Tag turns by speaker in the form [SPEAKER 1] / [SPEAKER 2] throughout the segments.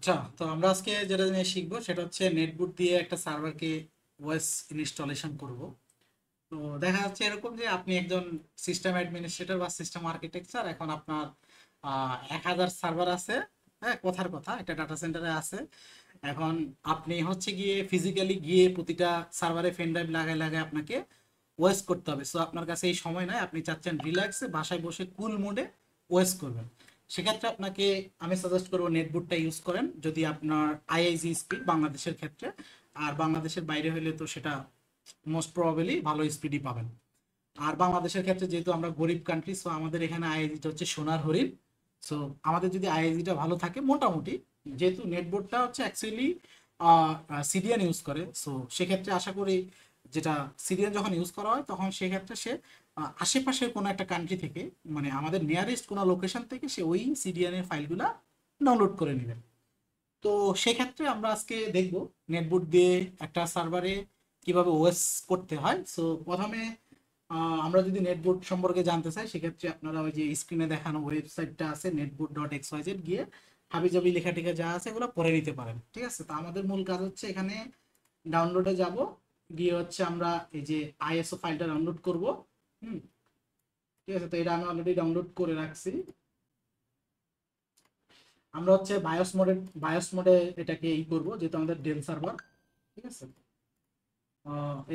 [SPEAKER 1] আচ্ছা, তো আমরা আজকে যেটা নিয়ে শিখবো সেটা হচ্ছে নেটবুট দিয়ে একটা সার্ভারকে ওএস ইনস্টলেশন করব। তো দেখা যাচ্ছে এরকম যে আপনি একজন সিস্টেম অ্যাডমিনিস্ট্রেটর বা সিস্টেম আর্কিটেকচার, এখন আপনার 1,000 সার্ভার আছে। হ্যাঁ, কথার কথা একটা ডাটা সেন্টারে আছে। এখন আপনি হচ্ছে গিয়ে ফিজিক্যালি গিয়ে প্রতিটা সার্ভারে পেন ড্রাইভ লাগায় লাগায় আপনাকে ওএস করতে হবে। সো আপনার কাছে এই সময় নাই, আপনি চাচ্ছেন রিল্যাক্সে বাসায় বসে কুল মোডে ওএস করবেন। সেক্ষেত্রে আপনাকে আমি সাজেস্ট করবো নেটবুটটা ইউজ করেন, যদি আপনার আইআইজি স্পিড বাংলাদেশের ক্ষেত্রে। আর বাংলাদেশের বাইরে হলে তো সেটা মোস্ট প্রবাবলি ভালো স্পিডই পাবেন। আর বাংলাদেশের ক্ষেত্রে যেহেতু আমরা গরিব কান্ট্রি, সো আমাদের এখানে আইআইজিটা হচ্ছে সোনার হরিণ। সো আমাদের যদি আইআইজিটা ভালো থাকে মোটামুটি, যেহেতু নেটবোর্ডটা হচ্ছে অ্যাকচুয়ালি সিডিএন ইউজ করে, সো সেক্ষেত্রে আশা করি যেটা সিডিএন যখন ইউজ করা হয় তখন সেক্ষেত্রে সে আশেপাশের কোনো একটা কান্ট্রি থেকে, মানে আমাদের নিয়ারেস্ট কোনো লোকেশন থেকে সে ওই সিডিএন এর ফাইলগুলা ডাউনলোড করে নেবে। তো সেক্ষেত্রে আমরা আজকে দেখব নেটবুট দিয়ে একটা সার্ভারে কিভাবে ওএস করতে হয়। সো প্রথমে আমরা যদি নেটবুট সম্পর্কে জানতে চাই, সেক্ষেত্রে আপনারা ওই যে স্ক্রিনে দেখানো ওয়েবসাইটটা আছে netboot.xyz, গিয়ে হাবিজাবি লেখা টেখা যা আছে এগুলো পড়ে নিতে পারেন। ঠিক আছে, তো আমাদের মূল কাজ হচ্ছে এখানে ডাউনলোডে যাব, গিয়ে হচ্ছে আমরা এই যে আইএসও ফাইলটা ডাউনলোড করব। হুম, ঠিক আছে, তো এটা আমি অলরেডি ডাউনলোড করে রাখছি। আমরা হচ্ছে বায়োস মোডে এটাকে করব, যেহেতু আমাদের ডেল সার্ভার। ঠিক আছে,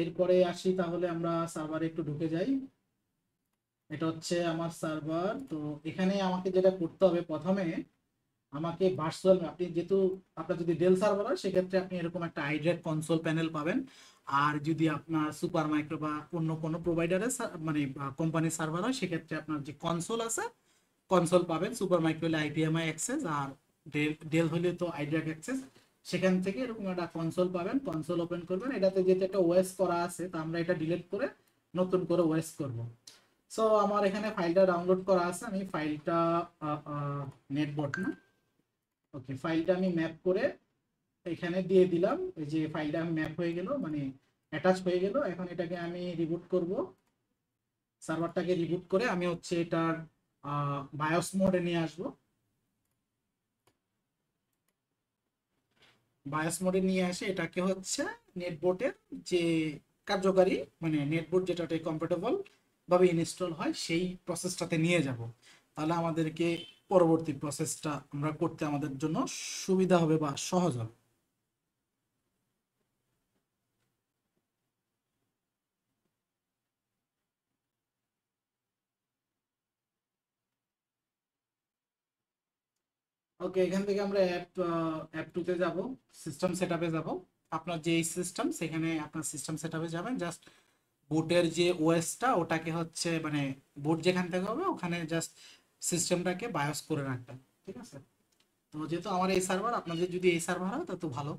[SPEAKER 1] এরপরে আসি, তাহলে আমরা সার্ভারে একটু ঢুকে যাই। এটা হচ্ছে আমার সার্ভার। তো এখানে আমাকে যেটা করতে হবে প্রথমে, আমাকে ভার্চুয়াল, আপনি যেহেতু আপনার যদি ডেল সার্ভার হয় সেক্ষেত্রে আপনি এরকম একটা হাইড্রেট কনসোল প্যানেল পাবেন। আর যদি আপনার সুপার মাইক্রো বা অন্য কোনো প্রোভাইডারের মানে কোম্পানির সার্ভার হয়, সেক্ষেত্রে আপনার যে কনসোল আছে কনসোল পাবেন। সুপার মাইক্রো হলে আইপিএমআই অ্যাক্সেস, আর ডেল ডেল হলে তো আইড্রাক অ্যাক্সেস। সেখান থেকে এরকম একটা কনসোল পাবেন, কনসোল ওপেন করবেন। এটাতে যেহেতু একটা ওএস করা আছে, তো আমরা এটা ডিলিট করে নতুন করে ওএস করব। সো আমার এখানে ফাইলটা ডাউনলোড করা আছে, আমি ফাইলটা নেটবট না, ওকে, ফাইলটা আমি ম্যাপ করে এখানে দিয়ে দিলাম। এই যে ফাইলটা আমি ম্যাপ হয়ে গেল, মানে অ্যাটাচ হয়ে গেল। এখন এটাকে আমি রিবুট করব, সার্ভারটাকে রিবুট করে আমি হচ্ছে এটার বায়োস মোডে নিয়ে আসবো। বায়োস মোডে নিয়ে আসে এটাকে হচ্ছে নেটবোর্ডের যে কার্যকারী, মানে নেটবোর্ড যেটাতে কমফোর্টেবল ভাবে ইনস্টল হয় সেই প্রসেসটাতে নিয়ে যাব। তাহলে আমাদেরকে পরবর্তী প্রসেসটা আমরা করতে আমাদের জন্য সুবিধা হবে বা সহজ হবে। ওকে, এখান থেকে আমরা অ্যাপ টুতে যাব, সিস্টেম সেটআপে যাব। আপনার যে সিস্টেম, সেখানে আপনার সিস্টেম সেটআপে যাবেন। জাস্ট বুটের যে ওএসটা ওটাকে হচ্ছে, মানে বুট যেখান থেকে হবে ওখানে জাস্ট সিস্টেমটাকে বায়োস করে রাখবেন। ঠিক আছে, তো যেহেতু আমার এই সার্ভার, আপনাদের যদি এই সার্ভার হয় তত ভালো।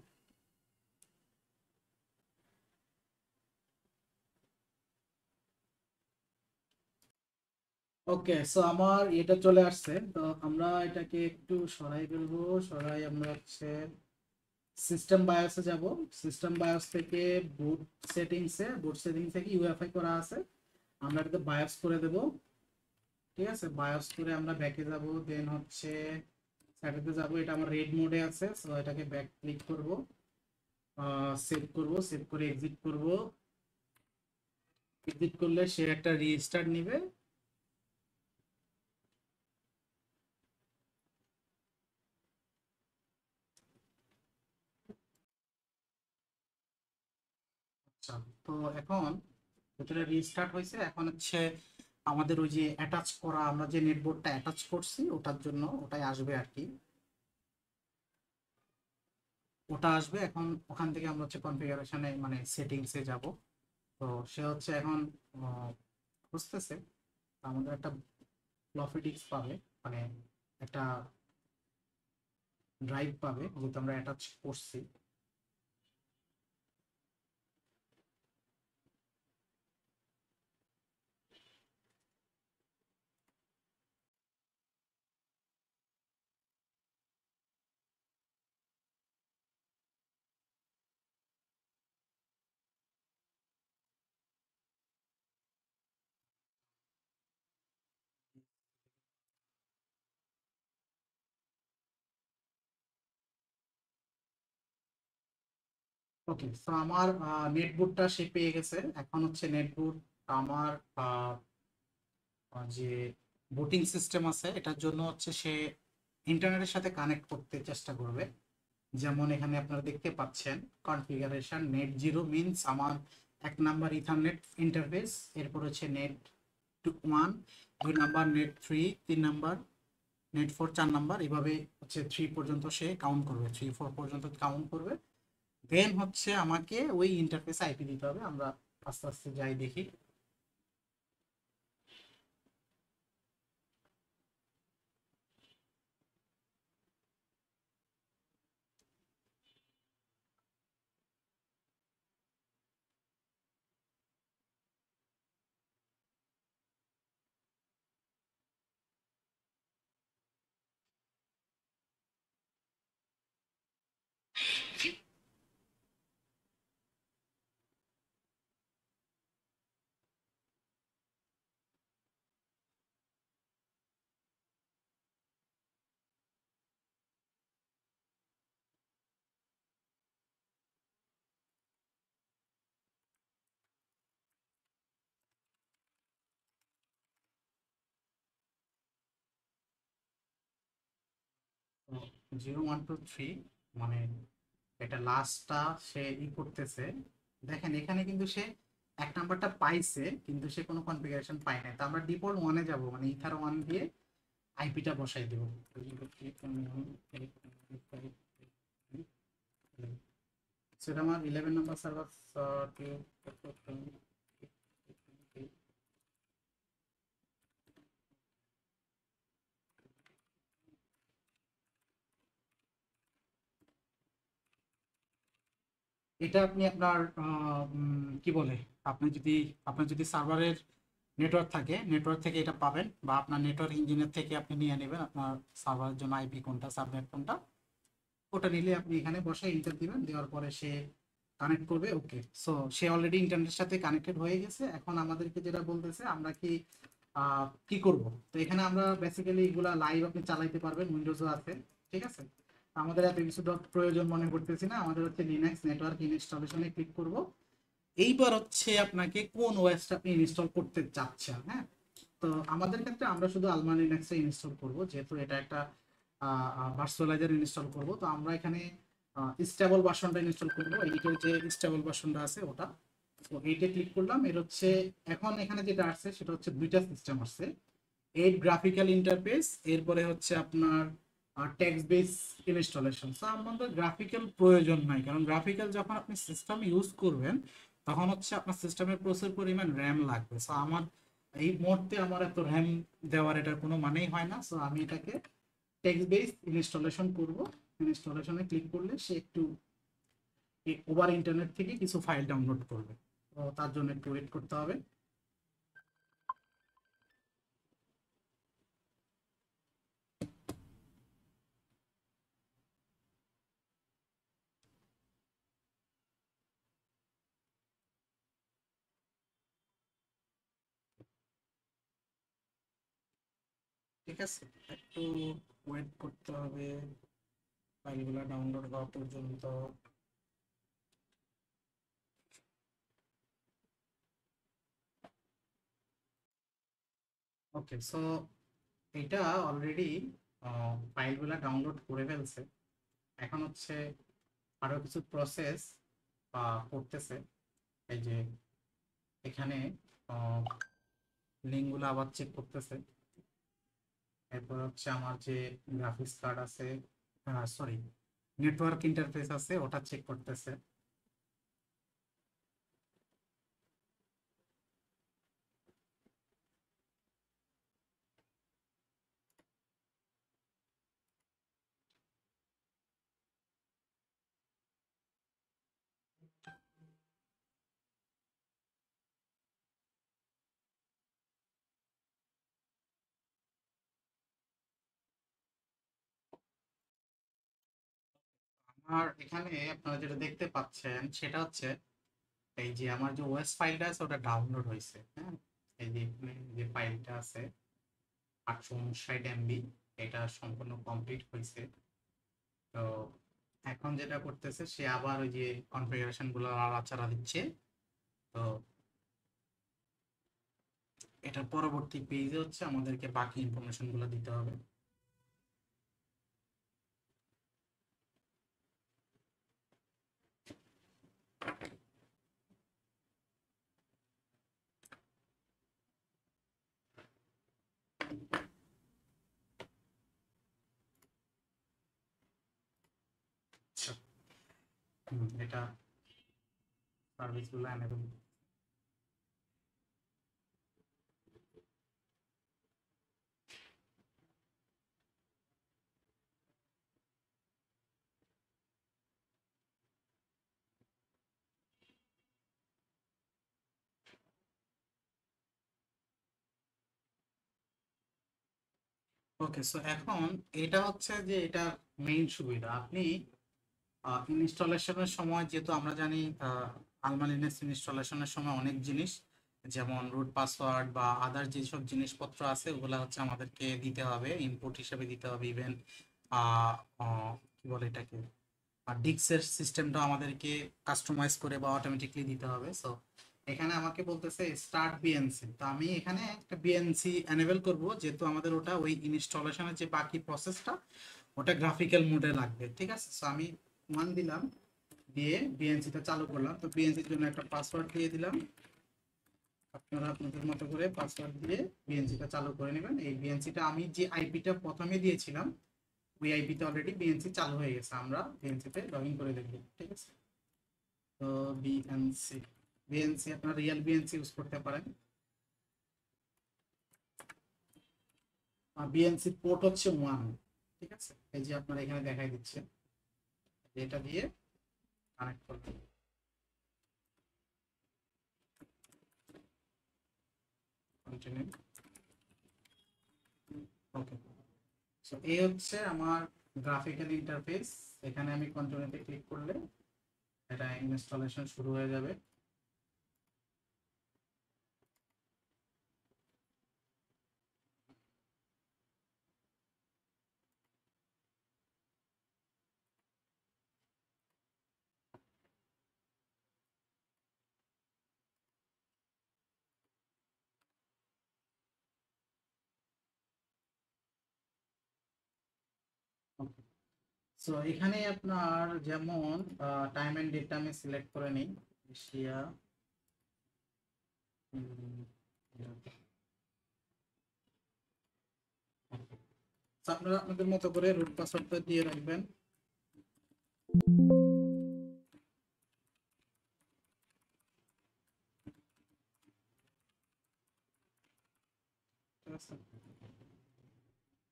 [SPEAKER 1] ওকে, সো আমার এটা চলে আসছে। তো আমরা এটাকে একটু সরাই ফেলবো। সরাই আমরা হচ্ছে সিস্টেম বায়োসে যাব। সিস্টেম বায়োস থেকে বুট সেটিংস থেকে ইউএফআই করা আছে, আমরা এটাকে বায়োস করে দেব। ঠিক আছে, বায়োস করে আমরা ব্যাকে যাব, দেন হচ্ছে স্যাটারডে যাব। এটা আমার রেড মোডে আছে, সো এটাকে ব্যাক ক্লিক করব, সেভ করব, সেভ করে এক্সিট করব। এক্সিট করলে সে একটা রিস্টার্ট নিবে। আচ্ছা, তো এখন যেটা রিস্টার্ট হয়েছে, এখন হচ্ছে আমাদের ওই যে অ্যাটাচ করা, আমরা যে নেটবোর্ডটা অ্যাটাচ করছি ওটার জন্য ওটাই আসবে আর কি। ওটা আসবে এখন। ওখান থেকে আমরা হচ্ছে কনফিগারেশনে, মানে সেটিংসে যাব। তো সে হচ্ছে এখন খুঁজতেছে। আমাদের একটা ফ্লপি ডিস্ক পাবে, মানে একটা ড্রাইভ পাবে, যেহেতু আমরা অ্যাটাচ করছি। ওকে, তো আমার নেটবুটটা সে পেয়ে গেছে। এখন হচ্ছে নেটবুট আমার যে বুটিং সিস্টেম আছে এটার জন্য হচ্ছে সে ইন্টারনেটের সাথে কানেক্ট করতে চেষ্টা করবে। যেমন এখানে আপনারা দেখতে পাচ্ছেন কনফিগারেশন নেট জিরো মিনস আমার 1 নাম্বার ইথারনেট ইন্টারফেস, এরপর হচ্ছে net 1, 2 number net 3, 3 number net 4, 4 number, এভাবে হচ্ছে 3 পর্যন্ত সে কাউন্ট করবে, 3 4 পর্যন্ত কাউন্ট করবে। দেন হচ্ছে আমাকে ওই ইন্টারফেসে আইপি দিতে হবে। আমরা আস্তে আস্তে যাই দেখি। 0 1 2 3 মানে এটা লাস্টটা সে করতেছে। দেখেন এখানে কিন্তু সে 1 নাম্বারটা পাইছে, কিন্তু সে কোনো কনফিগারেশন পায় না। তো আমরা ডিফল্ট ওয়ানে যাব, মানে ইথার ওয়ান দিয়ে আইপিটা বসাই দেবো। সেটা আমার 11 নাম্বার সার্ভার। এটা আপনি আপনার কি বলে, আপনি যদি আপনার যদি সার্ভারের নেটওয়ার্ক থাকে, নেটওয়ার্ক থেকে এটা পাবেন, বা আপনার নেটওয়ার্ক ইঞ্জিনের থেকে আপনি নিয়ে নেবেন আপনার সার্ভারের জন্য আইপি কোনটা, সাবনেট কোনটা, ওটা নিলে আপনি এখানে বসে ইন্টার দিবেন। দেওয়ার পরে সে কানেক্ট করবে। ওকে, সো সে অলরেডি ইন্টারনেটের সাথে কানেক্টেড হয়ে গেছে। এখন আমাদেরকে যেটা বলতেছে আমরা কি কি করব। তো এখানে আমরা বেসিক্যালি এগুলা লাইভ আপনি চালাইতে পারবেন, উইন্ডোজও আছে, ঠিক আছে। আমাদের এত কিছু প্রয়োজন মনে করতেছি না, আমাদের হচ্ছে লিনাক্স নেটওয়ার্ক ইনস্টলেশনে ক্লিক করব। এইবার হচ্ছে আপনাকে কোন ওএসটা আপনি ইনস্টল করতে চাচ্ছেন। হ্যাঁ, তো আমাদের ক্ষেত্রে আমরা শুধু আলমান লিনাক্সে ইনস্টল করব, যেহেতু এটা একটা ভার্চুয়ালাইজার ইনস্টল করব। তো আমরা এখানে স্টেবল ভার্সনটা ইনস্টল করব, এইটার যে স্টেবল ভার্সনটা আছে ওটা। তো এইটা ক্লিক করলাম। এর হচ্ছে এখন এখানে যেটা আসছে সেটা হচ্ছে দুইটা সিস্টেম আসছে, 8 গ্রাফিক্যাল ইন্টারফেস, এরপরে হচ্ছে আপনার টেক্সট বেস ইনস্টলেশন। তো আমাদের গ্রাফিক্যাল প্রয়োজন নাই, কারণ গ্রাফিক্যাল যখন আপনি সিস্টেম ইউজ করবেন তখন হচ্ছে আপনার সিস্টেমের প্রচুর পরিমাণ র্যাম লাগবে। সো আমার এই মুহূর্তে আমার এত র্যাম দেওয়ার এটার কোনো মানেই হয় না। সো আমি এটাকে টেক্সট বেস ইনস্টলেশন করব। ইনস্টলেশনে ক্লিক করলে সে একটু ওভার ইন্টারনেট থেকে কিছু ফাইল ডাউনলোড করবে। তো তার জন্য একটু ওয়েট করতে হবে। ঠিক আছে, একটু ওয়েট করতে হবে ফাইলগুলো ডাউনলোড হওয়া পর্যন্ত। ওকে, সো এটা অলরেডি ফাইলগুলো ডাউনলোড করে ফেলছে। এখন হচ্ছে আরো কিছু প্রসেস করতেছে। এই যে এখানে লিঙ্কগুলো আবার চেক করতেছে। এরপর হচ্ছে আমার যে গ্রাফিক্স কার্ড আছে, সরি, নেটওয়ার্ক ইন্টারফেস আছে, ওটা চেক করতেছে। আর এখানে আপনারা যেটা দেখতে পাচ্ছেন সেটা হচ্ছে এই যে আমার যে ওএস ফাইলটা আছে ওটা ডাউনলোড হয়েছে। হ্যাঁ, এই যে এখানে যে ফাইলটা আছে 859 MB, এটা সম্পূর্ণ কমপ্লিট হয়েছে। তো এখন যেটা করতেছে সে আবার ওই যে কনফিগারেশন গুলো নাড়াচাড়া দিচ্ছে। তো এটার পরবর্তী পেজে হচ্ছে আমাদেরকে বাকি ইনফরমেশন গুলো দিতে হবে। আচ্ছা, এটা সার্ভিস গুলো এনেবল। ওকে, সো এখন এটা হচ্ছে যে এটা মেইন সুবিধা। আপনি ইনস্টলেশনের সময়, যেহেতু আমরা জানি আলমা লিনাক্স ইনস্টলেশনের সময় অনেক জিনিস যেমন রুট পাসওয়ার্ড বা আদার যেসব জিনিসপত্র আছে ওগুলা হচ্ছে আমাদেরকে দিতে হবে, ইনপুট হিসেবে দিতে হবে। ইভেন কি বলে এটাকে, ডিক্সের সিস্টেমটা আমাদেরকে কাস্টমাইজ করে বা অটোমেটিকলি দিতে হবে। সো এখানে আমাকে বলতেছে স্টার্ট বিএনসি, তো আমি এখানে একটা বিএনসি এনেবল করব, যেহেতু আমাদের ওটা ওই ইনস্টলেশনের যে বাকি প্রসেসটা ওটা গ্রাফিক্যাল মোডে লাগবে। ঠিক আছে, সো আমি 1 দিলাম, দিয়ে বিএনসিটা চালু করলাম। তো বিএনসির জন্য একটা পাসওয়ার্ড দিয়ে দিলাম। আপনারা আপনাদের মতো করে পাসওয়ার্ড দিয়ে বিএনসিটা চালু করে নেবেন। এই বিএনসিটা আমি যে আইপিটা প্রথমে দিয়েছিলাম ওই আইপিতে অলরেডি বিএনসি চালু হয়ে গেছে, আমরা বিএনসিতে লগ ইন করে দেখব। ঠিক আছে, তো বিএনসি বিএনসি আপনারা রিয়েল বিএনসি ইউজ করতে পারেন। বিএনসি পোর্ট হচ্ছে 1। ঠিক আছে, এই যে আপনারা এখানে দেখাই দিচ্ছে, এটা দিয়ে কানেক্ট করতে। কন্টিনিউ। ওকে, সো এই হচ্ছে আমার গ্রাফিক্যাল ইন্টারফেস। এখানে আমি কন্টিনিউতে ক্লিক করলে এটা ইনস্টলেশন শুরু হয়ে যাবে। সো এখানে আপনার যেমন টাইম এন্ড ডেটটা আমি সিলেক্ট করে নিই, এশিয়া। আপনারা আপনাদের মতো করে রুট পাসওয়ার্ডটা দিয়ে রাখবেন। ঠিক আছে,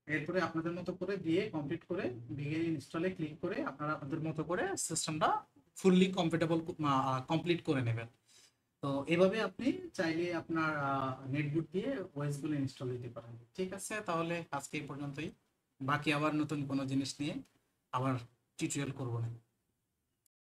[SPEAKER 1] এরপরে আপনাদের মতো করে দিয়ে কমপ্লিট করে বিগিন ইনস্টলে ক্লিক করে আপনারা আপনাদের মতো করে সিস্টেমটা ফুললি কমফোর্টেবল কমপ্লিট করে নেবেন। তো এভাবে আপনি চাইলে আপনার নেটবুক দিয়ে ওএস গুলো ইনস্টল দিতে পারেন। ঠিক আছে, তাহলে আজকে এই পর্যন্তই। বাকি আবার নতুন কোনো জিনিস নিয়ে আবার টিউটোরিয়াল করবো না।